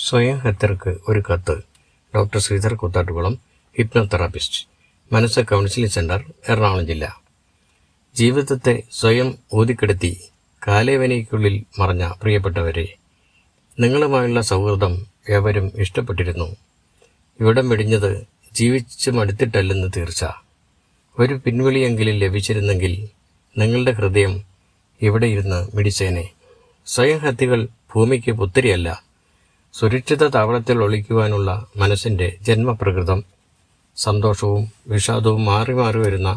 സ്വയം ഹത്യർക്ക് ഒരു കത്ത്. ഡോക്ടർ ശ്രീധർ കൂത്താട്ടുകുളം, ഹിപ്നോതെറാപ്പിസ്റ്റ്, മനസ്സ് കൗൺസിലിംഗ് സെന്റർ, എറണാകുളം ജില്ല. ജീവിതത്തെ സ്വയം ഊതിക്കെടുത്തി കാലേവനിക്കുള്ളിൽ മറഞ്ഞ പ്രിയപ്പെട്ടവരെ, നിങ്ങളുമായുള്ള സൗഹൃദം ഏവരും ഇഷ്ടപ്പെട്ടിരുന്നു. ഇവിടം വെടിഞ്ഞത് ജീവിച്ചു മടുത്തിട്ടല്ലെന്ന് തീർച്ച. ഒരു പിൻവിളിയെങ്കിലും ലഭിച്ചിരുന്നെങ്കിൽ നിങ്ങളുടെ ഹൃദയം ഇവിടെ ഇരുന്ന് മിടിച്ചേനെ. സ്വയം ഹത്യകൾ ഭൂമിക്ക് പുത്തിരിയല്ല, സുരക്ഷിത താവളത്തിൽ ഒളിക്കുവാനുള്ള മനസ്സിൻ്റെ ജന്മപ്രകൃതം. സന്തോഷവും വിഷാദവും മാറി മാറി വരുന്ന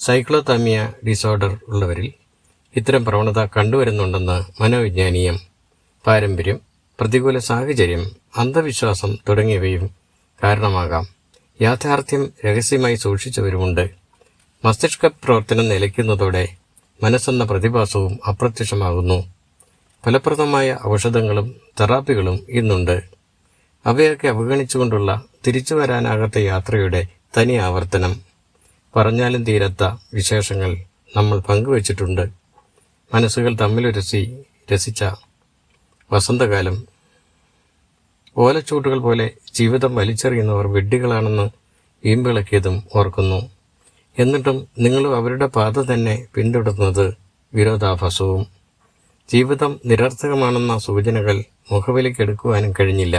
സൈക്ലോതാമിയ ഡിസോർഡർ ഉള്ളവരിൽ ഇത്തരം പ്രവണത കണ്ടുവരുന്നുണ്ടെന്ന് മനോവിജ്ഞാനീയം. പാരമ്പര്യം, പ്രതികൂല സാഹചര്യം, അന്ധവിശ്വാസം തുടങ്ങിയവയും കാരണമാകാം. യാഥാർത്ഥ്യം രഹസ്യമായി സൂക്ഷിച്ചവരുമുണ്ട്. മസ്തിഷ്ക പ്രവർത്തനം നിലയ്ക്കുന്നതോടെ മനസ്സെന്ന പ്രതിഭാസവും അപ്രത്യക്ഷമാകുന്നു. ഫലപ്രദമായ ഔഷധങ്ങളും തെറാപ്പികളും ഇന്നുണ്ട്. അവയൊക്കെ അവഗണിച്ചുകൊണ്ടുള്ള തിരിച്ചു വരാനാകാത്ത യാത്രയുടെ തനി ആവർത്തനം. പറഞ്ഞാലും തീരാത്ത വിശേഷങ്ങൾ നമ്മൾ പങ്കുവച്ചിട്ടുണ്ട്. മനസ്സുകൾ തമ്മിലുരസി രസിച്ച വസന്തകാലം. ഓലച്ചൂട്ടുകൾ പോലെ ജീവിതം വലിച്ചെറിയുന്നവർ വിഡ്ഢികളാണെന്ന് വീമ്പിളക്കിയതും ഓർക്കുന്നു. എന്നിട്ടും നിങ്ങളും അവരുടെ പാത തന്നെ പിന്തുടർന്നത് വിരോധാഭാസവും. ജീവിതം നിരർത്ഥകമാണെന്ന സൂചനകൾ മുഖവിലക്കെടുക്കുവാനും കഴിഞ്ഞില്ല.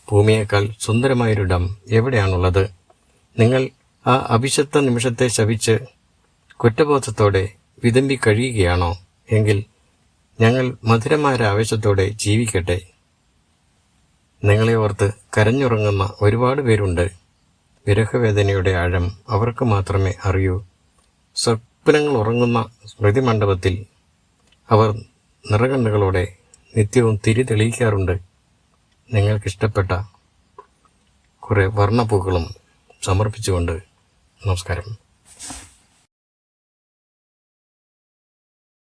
ഭൂമിയേക്കാൾ സുന്ദരമായൊരിടം എവിടെയാണുള്ളത്? നിങ്ങൾ ആ അഭിശപ്ത നിമിഷത്തെ ശപിച്ച് കുറ്റബോധത്തോടെ വിതമ്പി കഴിയുകയാണോ? എങ്കിൽ ഞങ്ങൾ മധുരമായ ആവേശത്തോടെ ജീവിക്കട്ടെ. നിങ്ങളെ ഓർത്ത് കരഞ്ഞുറങ്ങുന്ന ഒരുപാട് പേരുണ്ട്. വിരഹവേദനയുടെ ആഴം അവർക്ക് മാത്രമേ അറിയൂ. സ്വപ്നങ്ങൾ ഉറങ്ങുന്ന സ്മൃതി മണ്ഡപത്തിൽ അവർ നിറകണ്ണുകളോടെ നിത്യവും തിരി തെളിയിക്കാറുണ്ട്. നിങ്ങൾക്കിഷ്ടപ്പെട്ട കുറേ വർണ്ണപ്പൂക്കളും സമർപ്പിച്ചുകൊണ്ട് നമസ്കാരം.